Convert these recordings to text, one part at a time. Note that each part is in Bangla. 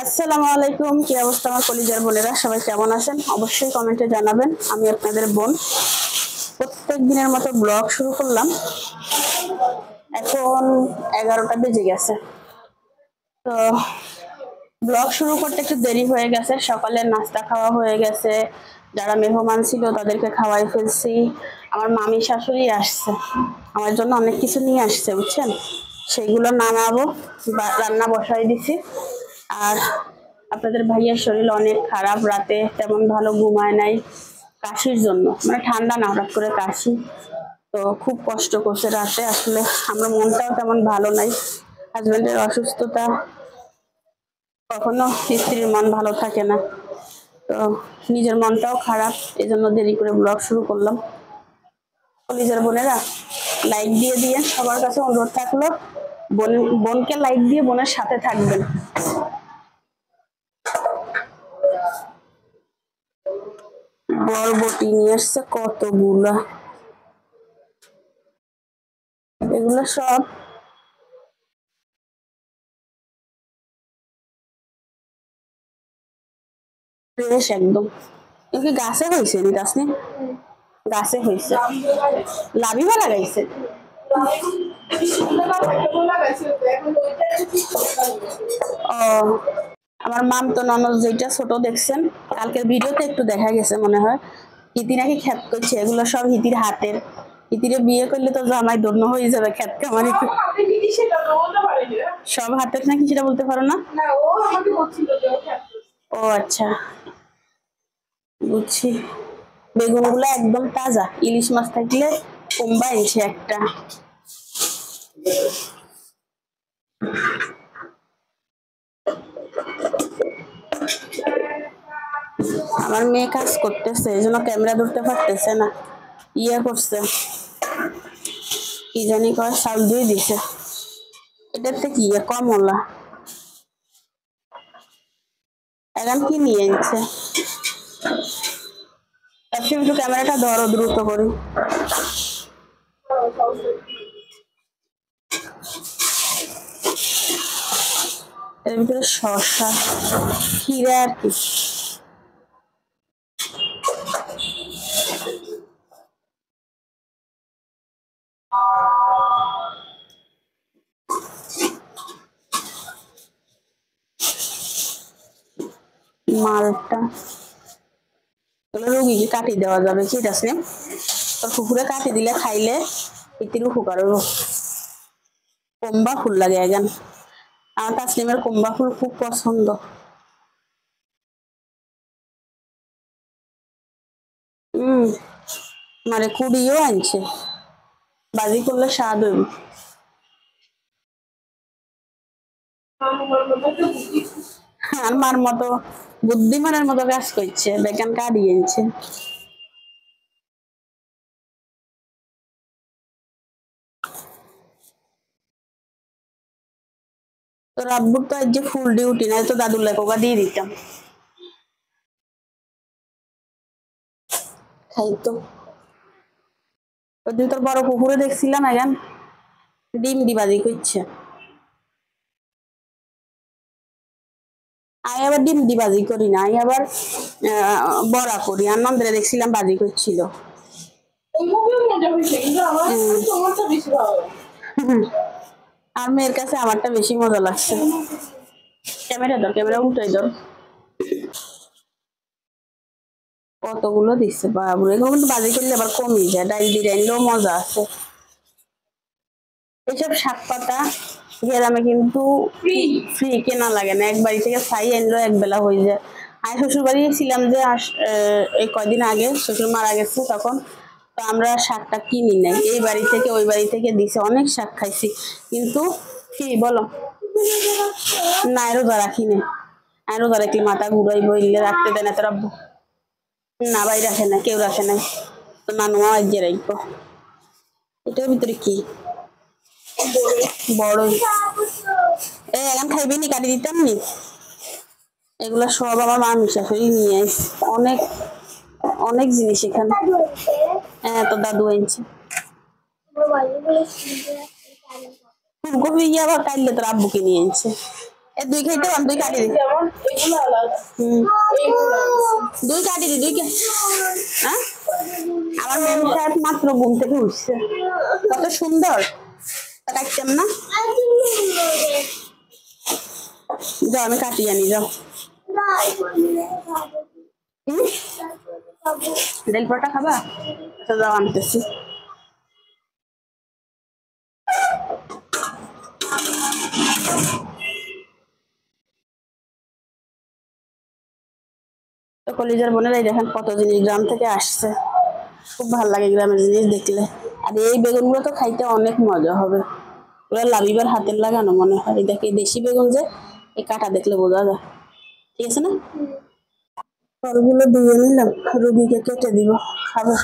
আসসালামু আলাইকুম। কি অবস্থা আমার কলিজার বোনেরা, সবাই কেমন আছেন? অবশ্যই কমেন্টে জানাবেন। আমি আপনাদের বোন প্রত্যেক দিনের মতো ব্লগ শুরু করলাম। এখন 11টা বেজে গেছে। তো ব্লগ শুরু করতে একটু দেরি হয়ে গেছে। সকালের নাস্তা খাওয়া হয়ে গেছে, যারা মেহমান ছিল তাদেরকে খাওয়াই ফেলছি। আমার মামি শাশুড়ি আসছে, আমার জন্য অনেক কিছু নিয়ে আসছে বুঝছেন, সেইগুলো নামাবো বা রান্না বসাই দিছি। আর আপনাদের ভাইয়ের শরীর অনেক খারাপ, রাতে তেমন ভালো ঘুমায় নাই কাশির জন্য, মানে ঠান্ডা না হঠাৎ করে কাশি। তো খুব কষ্ট করছে রাতে, আসলে আমরা মনটাও তেমন ভালো নাই। হাজবেন্ডের অসুস্থতা, কখনো স্ত্রীর মন ভালো থাকে না, তো নিজের মনটাও খারাপ, এই জন্য দেরি করে ব্লগ শুরু করলাম। কলিজার বোনেরা লাইক দিয়ে দিয়ে সবার কাছে অনুরোধ থাকলো, বোনকে লাইক দিয়ে বোনের সাথে থাকবেন। বরবটি নিয়ে আসছে কতগুলা, এগুলো সব ফ্রেশ একদম। এগুলি গাছে হয়েছে নি তাসনি, গাছে হয়েছে, লাভিবা লাগাইছে। ও, আমার মাম তো ননদ যেটা ছোট দেখছেন, কালকের ভিডিওতে একটু দেখা গেছে মনে হয়, হিতি নাকি খ্যাত করছে, এগুলো সব হিতির হাতের। হিতিরে বিয়ে করলে তো জামাই ধন্য হয়ে যাবে, খ্যাত কামারি সব হাতের নাকি, সেটা বলতে পারো না? ও আচ্ছা, বুঝছি। বেগুন গুলা একদম তাজা, ইলিশ মাছ থাকলে কুম্বা এনেছে একটা। আমার মেয়ে কাজ করতেছে, এই জন্য ক্যামেরা ধরতে পারতেছে না। ইয়ে করছে, কি জানি কয়, চাল দিয়ে দিছে। এটাতে কি কমলা, এখন কি নিয়ে এনেছে। একটু ক্যামেরাটা ধরো দ্রুত করে। এর ভিতরে শসা, খিরা আর কি। মালটা রোগীকে কাটি দেওয়া যাবে, ঠিক আছে? তোর কুকুরে কাটি দিলে খাইলে ইতির উপকার হইব। কম্বা ফুল লাগে এখন, আমার তাসলিমের কম্বা ফুল খুব পছন্দ। মানে কুড়িও আনছে, বাজি করলে স্বাদ হইব। আমার মতো বুদ্ধিমানের মতো কাজ করছে, বেকান কাটিয়ে আনছে। তোর আব্বুর তো আজ যে ফুল ডিউটি, নাই তো দাদুর লেখা দিয়ে দিতাম, খাইতো। ওইদিন তোর বড় পুকুরে দেখছিলাম এখন ডিম দিবাজি করছে। আমি আবার ডিম দি বাজি করি না, আমি আবার বড়া করি। আর নন্দরে দেখছিলাম বাজি করছিল। আর মেয়ের কাছে আমারটা বেশি মজা লাগছে। ক্যামেরা ধর, ক্যামেরা উল্টাই ধর। কতগুলো দিচ্ছে বাবুরে, এগুলো কিন্তু বাজি করলে আবার কমই যায়, ডাইল দিয়ে আনলেও মজা আছে। এইসব শাক পাতা গ্রামে কিন্তু ফ্রি কেনা লাগে না, এক বাড়ি থেকে ছাই আনলেও এক বেলা হয়ে যায়। আমি শ্বশুর বাড়ি ছিলাম যে এই কয়দিন আগে শ্বশুর মারা গেছে, তখন তো আমরা শাকটা কিনি নাই, এই বাড়ি থেকে ওই বাড়ি থেকে দিছে, অনেক শাক খাইছি। কিন্তু কি বলো না, রোজা রাখি না। আর রোজা রাখলে মাথা ঘুরাই বইলে রাখতে দেয় না তোর আব্বু। না ভাই রাখে না, কেউ রাখে না, তো নানুয়া আজ রাখবো। এটার ভিতরে কি বড় এখন খাইবি নি, কাটি দিতাম নি। এগুলা সব আমার মা শাশুড়ি নিয়ে আসে, অনেক অনেক জিনিস এখানে। হ্যাঁ, তো দাদু আনছে। ফুলকপি গিয়ে আবার কাটলে তোর আব্বুকে নিয়ে আনছে, এ দুই খাইতে পাম, দুই কাটি দি যেমন এগুলো আলাদা। দুই কাটি দি, হ্যাঁ আমার মেম সাহেব মাত্র ঘুম থেকে উঠছে, কত সুন্দর কাটতাম না। যাও আমি কাটি আনি, যাও ডাল পরোটা খাবা? আচ্ছা যাও আনতেছি। তো কলিজার বোনেরাই দেখেন কত জিনিস গ্রাম থেকে আসছে, খুব ভালো লাগে গ্রামের জিনিস দেখলে। আর এই বেগুনগুলো তো খাইতে অনেক মজা হবে, ওরা লাবিবার হাতের লাগানো মনে হয়। দেখে দেশি বেগুন যে, এই কাটা দেখলে বোঝা যায়। ঠিক আছে না? ফলগুলো ধুয়ে নিলাম, রুগীকে কেটে দিব, খাবো।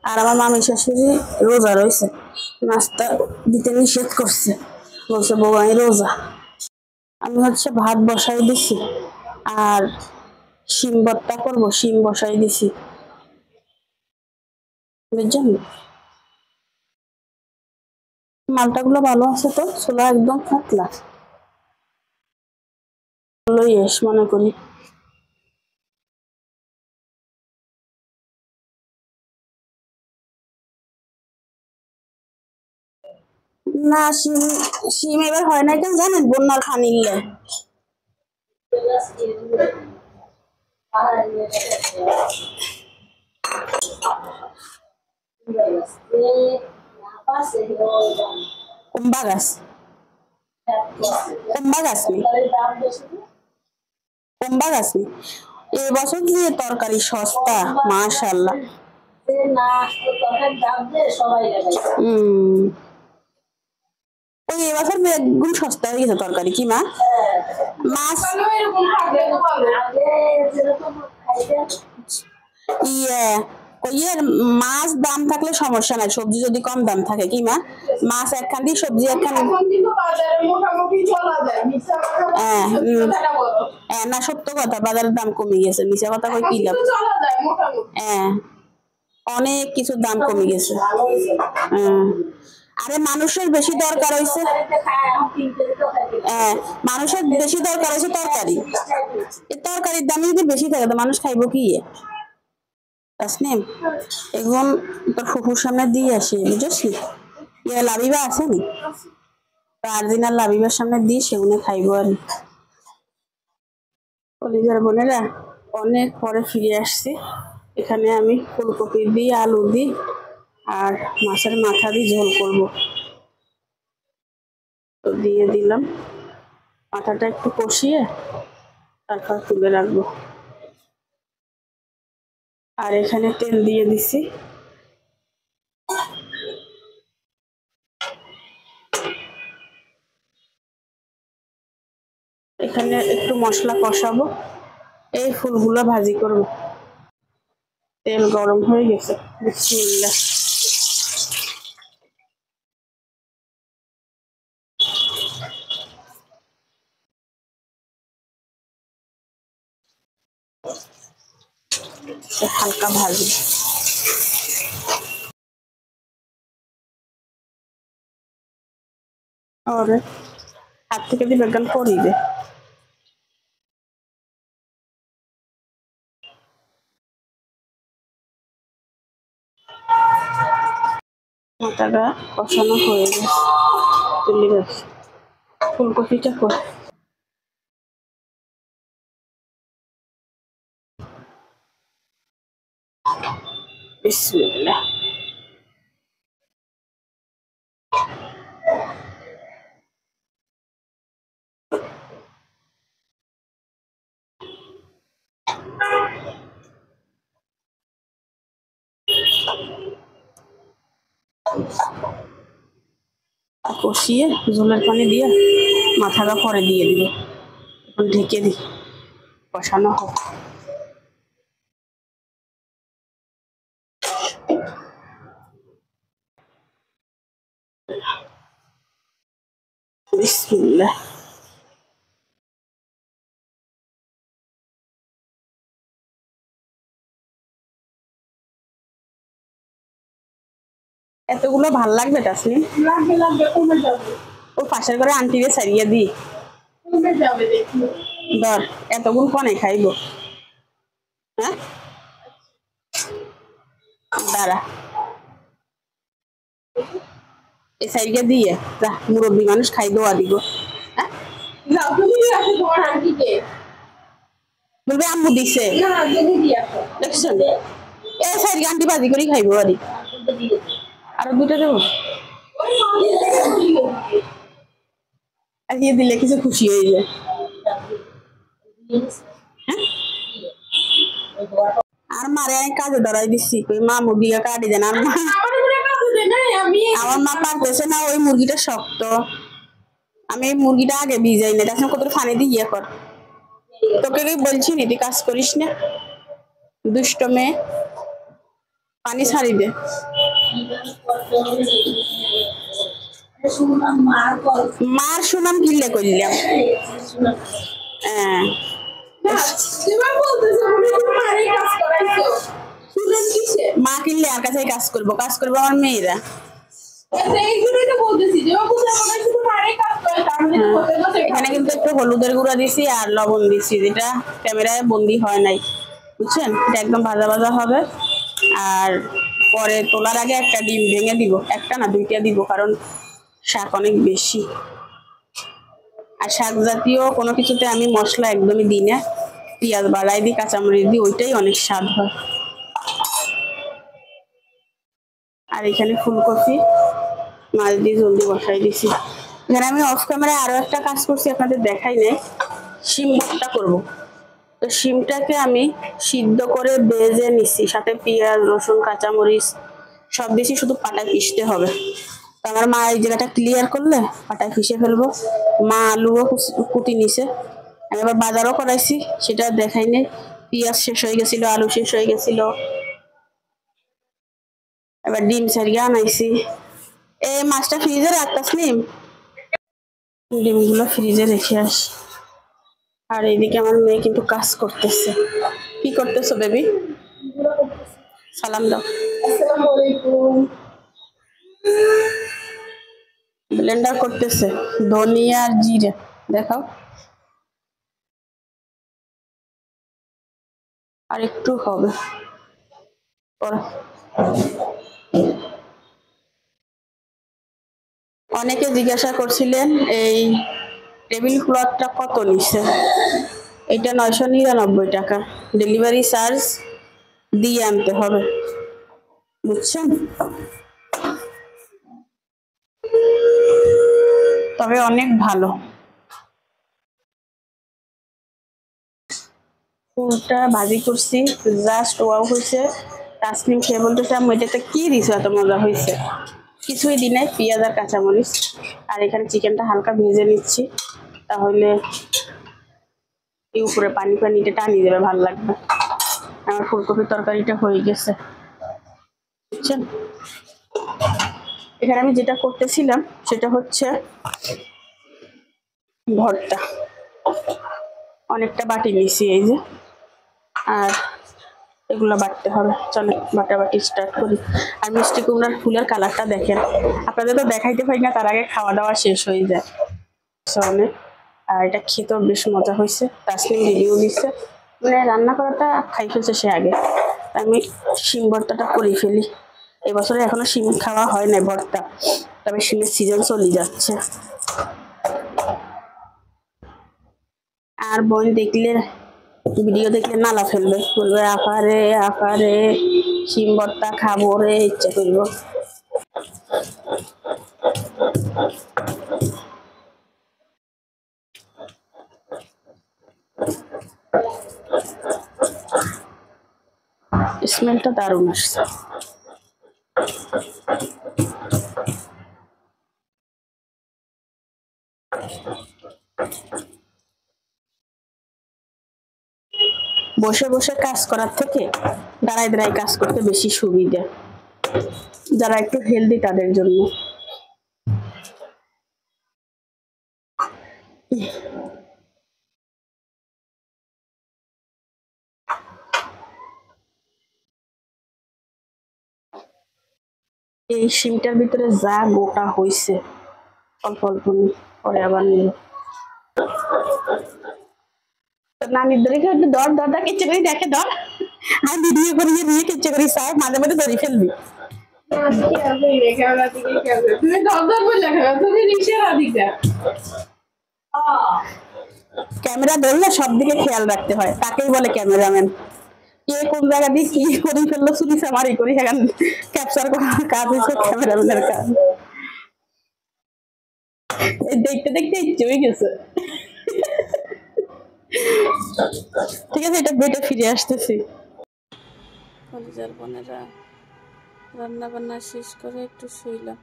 আর আমার মামি শাশুড়ি রোজা রয়েছে, নাস্তা দিতে নিষেধ করছে, বলছে বউ আমি রোজা। আমি হচ্ছে ভাত বসাই দিছি আর শিম ভর্তা করবো, শিম বসাই দিছি, বুঝছেন? মালটা গুলো ভালো আছে তো, ছোলা একদম পাতলা, ভালোই এস মনে করি। না শিম, শিম এবার হয় না কেন জানেন? বন্যার খানিলে কুম্বা গাছ, কুম্বা গাছ নেই, কুম্বা গাছ নেই। এই বছর যে তরকারি সস্তা মাশাআল্লাহ। ওই এবছর বেগুন সস্তা হয়ে গেছে তরকারি, কি মা? মাছ ইয়ে ইয়ের মাছ দাম থাকলে সমস্যা নাই, সবজি যদি কম দাম থাকে, কি মা? মাছ একখান দিয়ে সবজি একখান, হ্যাঁ না সত্য কথা, বাজারের দাম কমে গেছে, মিশা কথা কই কি লাভ। হ্যাঁ অনেক কিছুর দাম কমে গেছে। হ্যাঁ আরে মানুষের বেশি দরকার হয়েছে, হ্যাঁ মানুষের বেশি দরকার হয়েছে তরকারি, এই তরকারির দাম যদি বেশি থাকে তো মানুষ খাইবো কি? তাসনিম এখন তোর ফুফুর সামনে দিয়ে আসি, বুঝেছিস? ইয়ে লাবিবা আসেনি, আর দিন আর লাবিবার সামনে দিয়ে সেগুলো খাইবো। আর কলিজার বোনেরা অনেক পরে ফিরে আসছি, এখানে আমি ফুলকপি দিয়ে আলু দিই আর মাছের মাথা দিয়ে ঝোল করব। তো দিয়ে দিলাম, মাথাটা একটু কষিয়ে তারপর তুলে রাখবো। আর এখানে তেল দিয়ে দিছি, এখানে একটু মশলা কষাবো, এই ফুলগুলো ভাজি করব। তেল গরম হয়ে গেছে, বিসমিল্লাহ। হালকা ভাজি, আর হাত থেকে দিবে গান পরিবে। মাথাটা কষানো হয়ে গেছে, তুলে গেছে। ফুলকপিটা করে বিসমিল্লাহ। কষিয়ে ঝোলের পানি দিয়ে মাথাটা পরে দিয়ে দিব, এখন ঢেকে দিই, কষানো হোক। বিসমিল্লাহ। এতগুলো ভাল লাগবে তাসলিম? লাগবে লাগবে, কমে যাবে। ও পাশের ঘরে আন্টিরে ছাড়িয়ে দিই, ধর এতগুণ কনে খাইব হ্যাঁ দাঁড়া এই সাইডে দিয়ে যা মুরব্বী মানুষ খাই দোয়া দিব হ্যাঁ বলবে আম্মু দিছে দেখছেন এই সাইড গানটি বাজি করে খাইব আরে আরো দুটো দেবো আজকে দিলে কিছু খুশি হয়ে যায় আর মারে আমি কাজে ধরাই দিচ্ছি ওই মা মুরগিটা কাটি দেন আর আমার মা পারতেছে না ওই মুরগিটা শক্ত আমি এই মুরগিটা আগে ভিজাই না দেখেন কত পানি দিয়ে ইয়ে কর তোকে কি বলছি নি তুই কাজ করিস না দুষ্ট মেয়ে পানি ছাড়ি দে মার সুনাম কিনলে করলাম হ্যাঁ মা কিনলে আর কাছে কাজ করবো আমার মেয়েরা এখানে কিন্তু একটু হলুদের গুঁড়া দিছি আর লবণ দিছি যেটা ক্যামেরায় বন্দি হয় নাই বুঝছেন এটা একদম ভাজা ভাজা হবে আর পরে তোলার আগে একটা ডিম ভেঙে দিব একটা না দুইটা দিব কারণ শাক অনেক বেশি আর শাক জাতীয় কোনো কিছুতে আমি মশলা একদমই দিই না পেঁয়াজ বাড়াই দিই কাঁচামরিচ দিই ওইটাই অনেক স্বাদ হয় আর এখানে ফুলকপি মাছ দিয়ে জলদি বসাই দিছি এখানে আমি অফ ক্যামেরায় আরো একটা কাজ করছি আপনাদের দেখাই নাই শিম ভর্তা করবো তো শিমটাকে আমি সিদ্ধ করে ভেজে নিচ্ছি সাথে পেঁয়াজ রসুন কাঁচামরিচ সব দিয়েছি শুধু পাটায় পিষতে হবে তো আমার মা এই জায়গাটা ক্লিয়ার করলে পাটায় পিষে ফেলবো মা আলুও কুটি নিছে আমি আবার বাজারও করাইছি সেটা দেখাই নেই পেঁয়াজ শেষ হয়ে গেছিল আলু শেষ হয়ে গেছিল এবার ডিম ছাড়িয়ে আনাইছি এই মাছটা ফ্রিজে রাখতাম ডিমগুলো ফ্রিজে রেখে আসি আর এইদিকে আমার মেয়ে কিন্তু কাজ করতেছে কি করতেছো বেবি সালাম দাও আসসালামু আলাইকুম ব্লেন্ডার করতেছে ধনিয়া আর জিরে দেখাও আর একটু হবে অনেকে জিজ্ঞাসা করছিলেন এই টেবিল ক্লথটা কত নিচ্ছে এটা 999 টাকা ডেলিভারি চার্জ দিয়ে আনতে হবে বুঝছেন তবে অনেক ভালো ফুলটা ভাজি করছি জাস্ট ওয়াও হয়েছে তাসনিম খেয়ে বলতেছে আমি এটাতে কি দিছো এত মজা হয়েছে কিছুই দিই নাই পেঁয়াজ আর কাঁচামরিচ আর এখানে চিকেনটা হালকা ভেজে নিচ্ছি তাহলে এই উপরে পানিটা টানিয়ে দেবে ভালো লাগবে আমার ফুলকপির তরকারিটা হয়ে গেছে বুঝছেন এখানে আমি যেটা করতেছিলাম সেটা হচ্ছে ভর্তা অনেকটা বাটি নিয়েছি এই যে আর এগুলো বাটতে হবে চলো বাটাবাটি স্টার্ট করি আর মিষ্টি কুমড়ার ফুলের কালারটা দেখেন আপনাদের তো দেখাইতে পারি না তার আগে খাওয়া দাওয়া শেষ হয়ে যায় অনেক আর এটা খেতেও বেশ মজা হয়েছে তাসনিম রিভিউ দিচ্ছে মানে রান্না করাটা খাই ফেলছে সে আগে আমি শিম ভর্তাটা করে ফেলি এই বছরে এখনো শিম খাওয়া হয় না ভর্তা তবে শিমের সিজন চলে যাচ্ছে আর বোন দেখলে ভিডিও দেখলে নালা ফেলবে বলবে আপারে শিম ভর্তা খাবো রে ইচ্ছা করবো স্মেলটা দারুণ আসছে বসে বসে কাজ করার থেকে দাঁড়ায় দাঁড়ায় কাজ করতে বেশি সুবিধা যারা একটু হেলদি তাদের জন্য এই শিমটার ভিতরে যা গোটা হইছে অল্প অল্প পরে আবার নিয়ে নানির ধরে একটু দর দরটা কেচে করে দেখে ধর আর ভিডিও করিয়ে দিয়ে কেচে করি সাহেব মাঝে মাঝে ধরে ফেলবি তুমি দর দর বলে তুমি রিক্সা দিকা ক্যামেরা ধরলে সব দিকে খেয়াল রাখতে হয়, তাকেই বলে ক্যামেরাম্যান। কে কোন জায়গা দিয়ে কি করে ফেললো চুরি চামারি করি এখন ক্যাপচার করার কাজ হচ্ছে ক্যামেরাম্যানের কাজ। দেখতে দেখতে ইচ্ছে হয়ে গেছে। ঠিক আছে, এটা বেটে ফিরে আসতেছি। কলিজার বোনেরা রান্না বান্না শেষ করে একটু শুইলাম,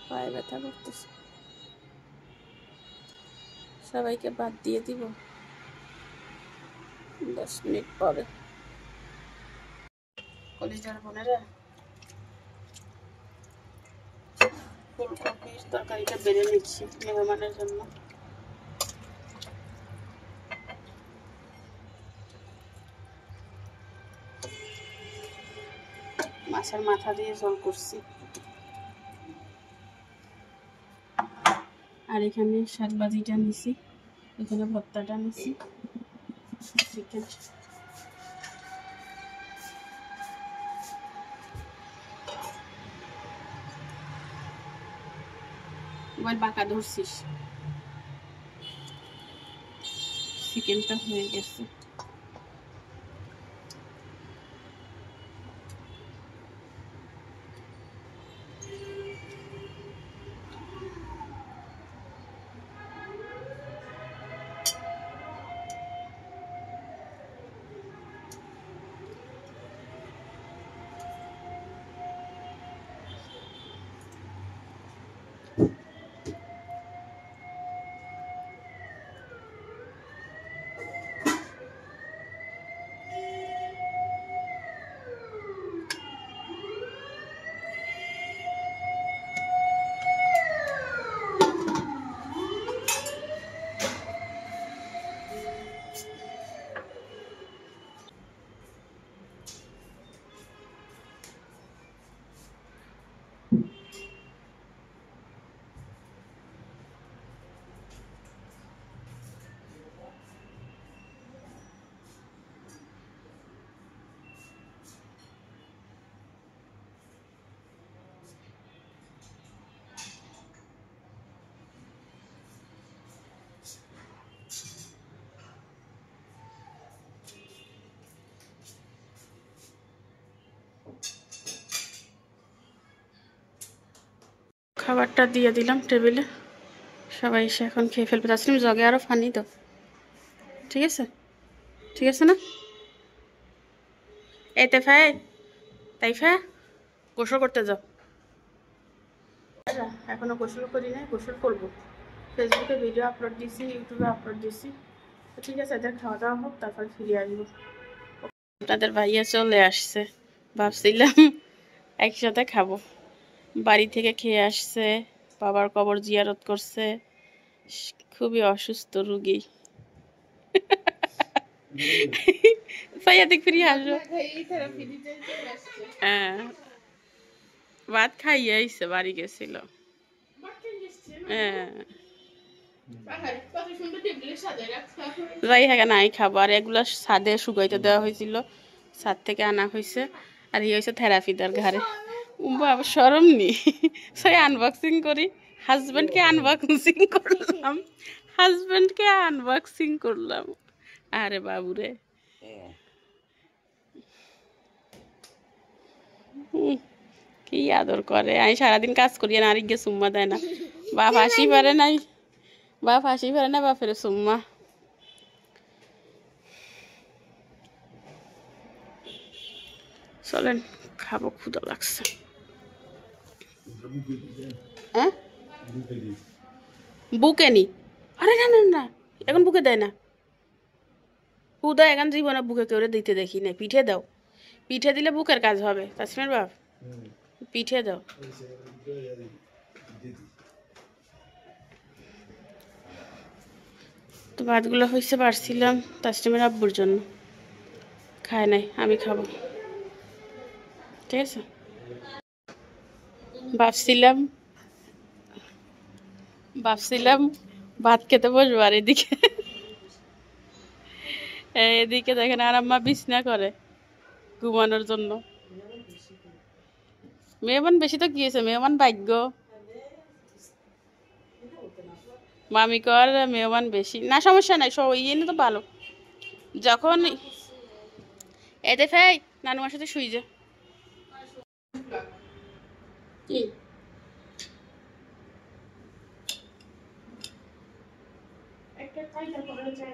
পায়ে ব্যথা করতেছে। সবাইকে বাদ দিয়ে দিব 10 মিনিট পরে। কলিজার বোনেরা ফুলকপির তরকারিটা বেড়ে নিচ্ছি মেহমানের জন্য। মাছের মাথা দিয়ে ঝোল করছি, আর এখানে শাক ভাজিটা নিছি, এখানে ভর্তাটা নিছি, চিকেন। মোবাইল বাঁকা ধরছিস। চিকেনটা হয়ে গেছে। খাবারটা দিয়ে দিলাম টেবিলে, সবাই এসে এখন খেয়ে ফেলবে। তাসলিম জগে আরো ফানি তো, ঠিক আছে? ঠিক আছে না? এই তেফায় তাইফা গোসল করতে যাও। এখনো গোসল করি নাই, গোসল করবো। ফেসবুকে ভিডিও আপলোড দিছি, ইউটিউবে আপলোড দিছি। তো ঠিক আছে, এদের খাওয়া দাওয়া হোক, তারপর ফিরে আসবো। আপনাদের ভাইয়া চলে আসছে, ভাবছিলাম একসাথে খাবো। বাড়ি থেকে খেয়ে আসছে, বাবার কবর জিয়ারত করছে, খুবই অসুস্থ রুগী। ভাইয়া দেখ ফিরে আসো। হ্যাঁ, ভাত খাইয়ে আইসে, বাড়ি গেছিল। হ্যাঁ, যাই হ্যাঁ নাই খাবার এগুলো ছাদে শুকাইতে দেওয়া হয়েছিল, ছাদ থেকে আনা হয়েছে। আর ইয়ে হয়েছে থেরাপিদার ঘরে। বাবা সরম নি, সেই আনবক্সিং করি। হাজব্যান্ডকে আনবক্সিং করলাম, হাজব্যান্ডকে আনবক্সিং করলাম। আরে বাবুরে, কি আদর করে। আমি সারাদিন কাজ করি না, আরেক গে সুম্মা দেয় না। বাপ হাসি পারে নাই, বাপ হাসি পারে না, বাপের সুম্মা। চলেন খাবো, ক্ষুধা লাগছে। হ্যাঁ, বুকে নি? আরে না না না, এখন বুকে দেয় না। ক্ষুধা এখন জীবনে বুকে কেউ দিতে দেখি না। পিঠে দাও, পিঠে দিলে বুকের কাজ হবে। তাসমির বাপ, পিঠে দাও। তো ভাতগুলো হয়েছে, পারছিলাম তাসলিমের আব্বুর জন্য, খায় নাই, আমি খাবো। ঠিক আছে, ভাবছিলাম ভাত খেতে বসবো আর এদিকে দেখেন আর আম্মা বিছনা করে ঘুমানোর জন্য। মেহমান বেশি তো গিয়েছে, মেহমান ভাগ্য মামি কর মেহমান বেশি না, সমস্যা নাই, সব ইয়ে তো ভালো। যখন এতে ফেই নানুমার সাথে শুই যা কি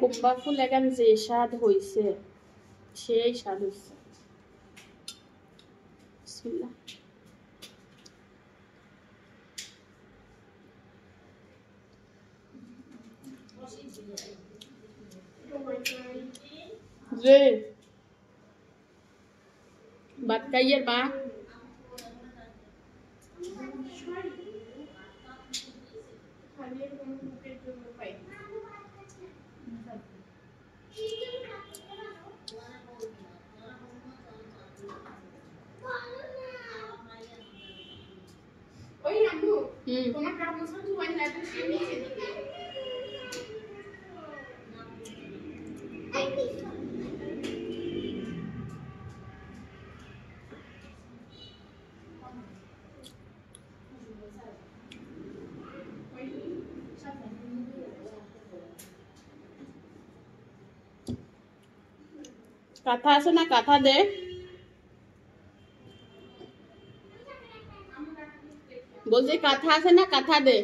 কুম্বা ফুল এখন যে স্বাদ হইছে, সেই স্বাদ হইছে। বিসমিল্লাহ। যে ভাত খাইয়ের মা কাঁথা আছে না, কাঁথা দে। বলছি কাঁথা আছে না, কাঁথা দে।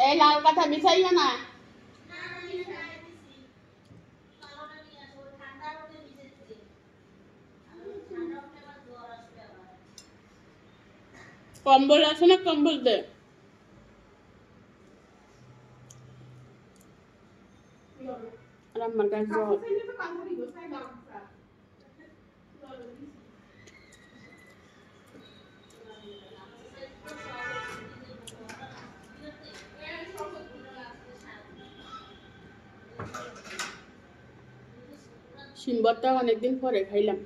এই লাল কাঁথা বিছাইও না। কম্বল আছে না, কম্বল দে। আর আমার কাছে জ্বর। সিম্বরটা অনেকদিন পরে খাইলাম।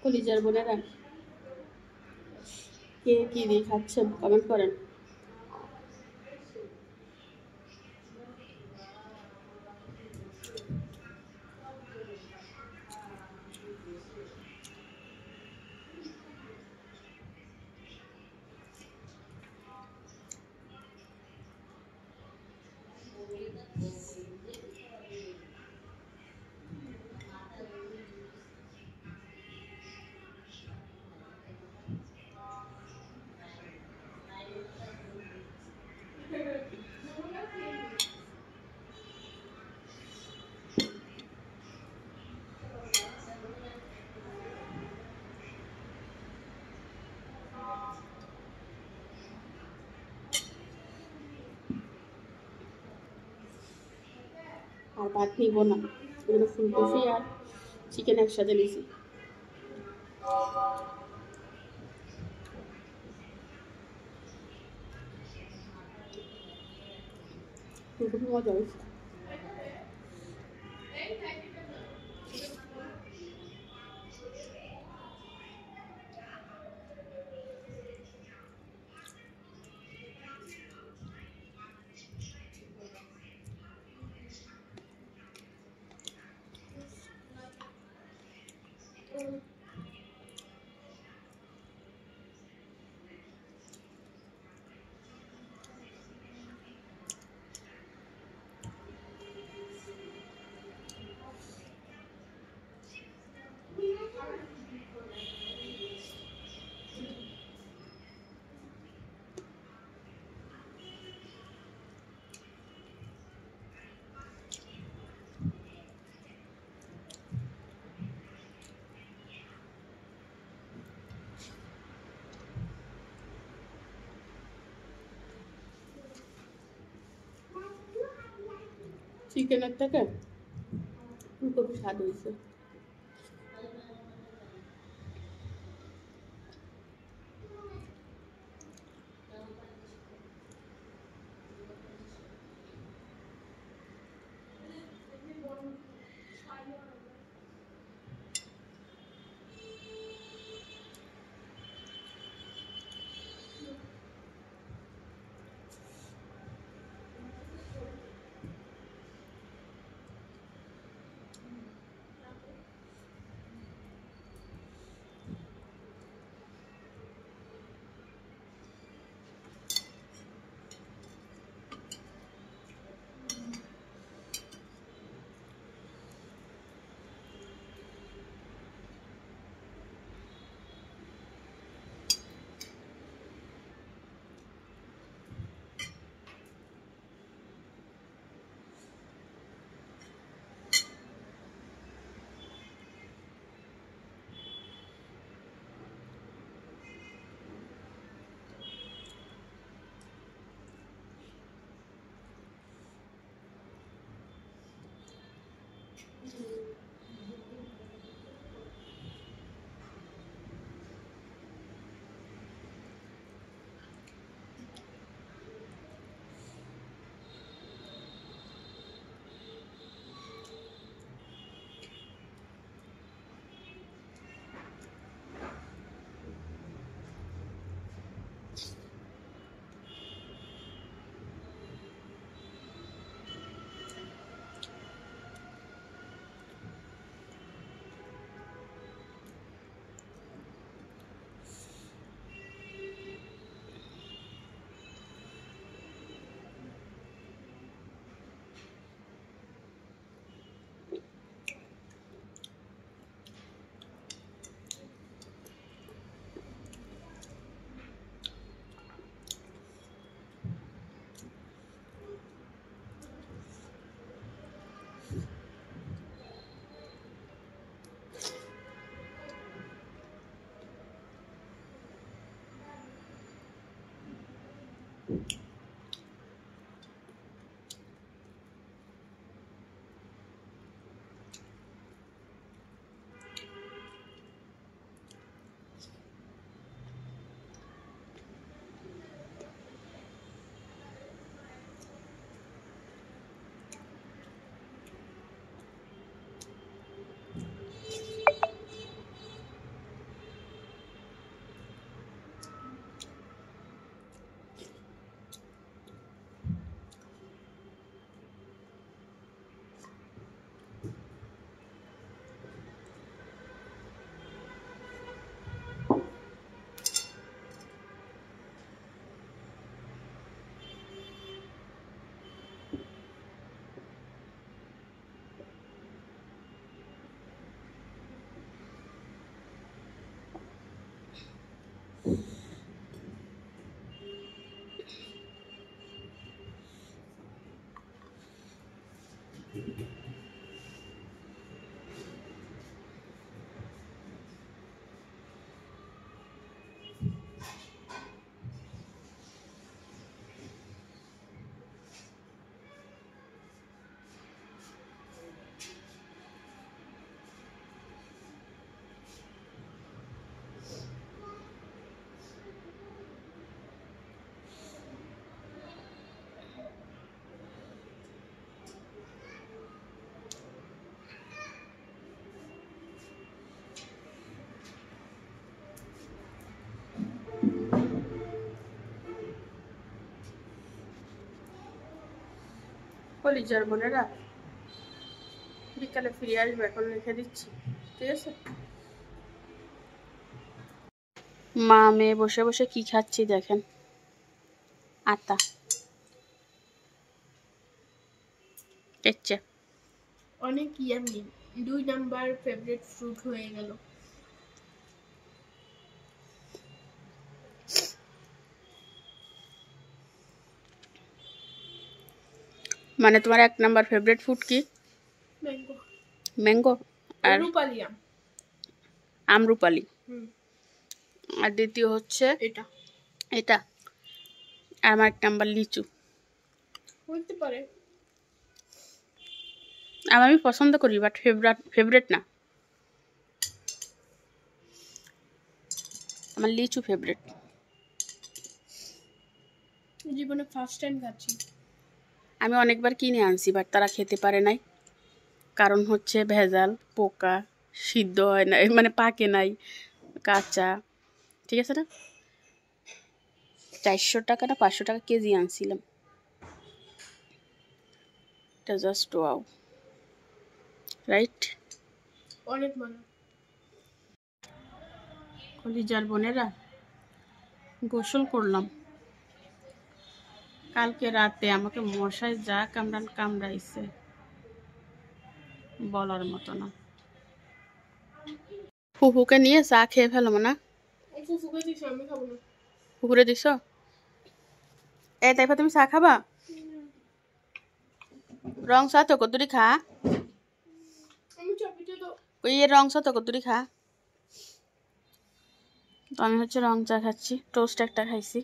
কলিজার বোনেরা কে কি দিয়ে খাচ্ছেন কমেন্ট করেন। আর ভাত নিব না, এগুলো ফুলকপি আর চিকেন একসাথে নিয়েছি। খুব মজা হয়েছে। চিকেনের থেকে ফুলকপি স্বাদ হয়েছে। কলিজার বোনেরা, বিকালে ফিরে আসবে, এখন রেখে দিচ্ছি, ঠিক আছে? মা মেয়ে বসে বসে কি খাচ্ছি দেখেন, আতা অনেক ইয়ামি। 2 নাম্বার ফেভারিট ফ্রুট হয়ে গেল। মানে তোমার 1 নাম্বার ফেভারিট ফুড কি? ম্যাঙ্গো। ম্যাঙ্গো আর রূপালি আম। আমরুপালি। আর দ্বিতীয় হচ্ছে এটা এটা। আর আমার 1 নাম্বার লিচু। হতে পারে। আমি পছন্দ করি, বাট ফেভারিট না। আমার লিচু ফেভারিট। জীবনে ফার্স্ট টাইম খাচ্ছি। আমি অনেকবার কিনে আনছি, বাট তারা খেতে পারে নাই। কারণ হচ্ছে ভেজাল, পোকা, সিদ্ধ হয় না, মানে পাকে নাই, কাঁচা, ঠিক আছে না? 400 টাকা না 500 টাকা কেজি আনছিলাম। এটা জাস্ট ওয়াও, রাইট? অনেক ভালো। কলিজার বোনেরা, গোসল করলাম। কালকে রাতে আমাকে মশায় যা কামড়াইছে বলার মতো না। ফুফুকে নিয়ে চা খেয়ে ফেলবো না? ফুফুকে দিস, আমি খাবো না। পুকুরে দিছ? তাইপা তুমি চা খাবা? রং চা তো কতরি খা? আমি চাবিটা দাও। ওই রং চা তো কতরি খা? তো আমি হচ্ছে রং চা খাচ্ছি, টোস্ট একটা খাইছি।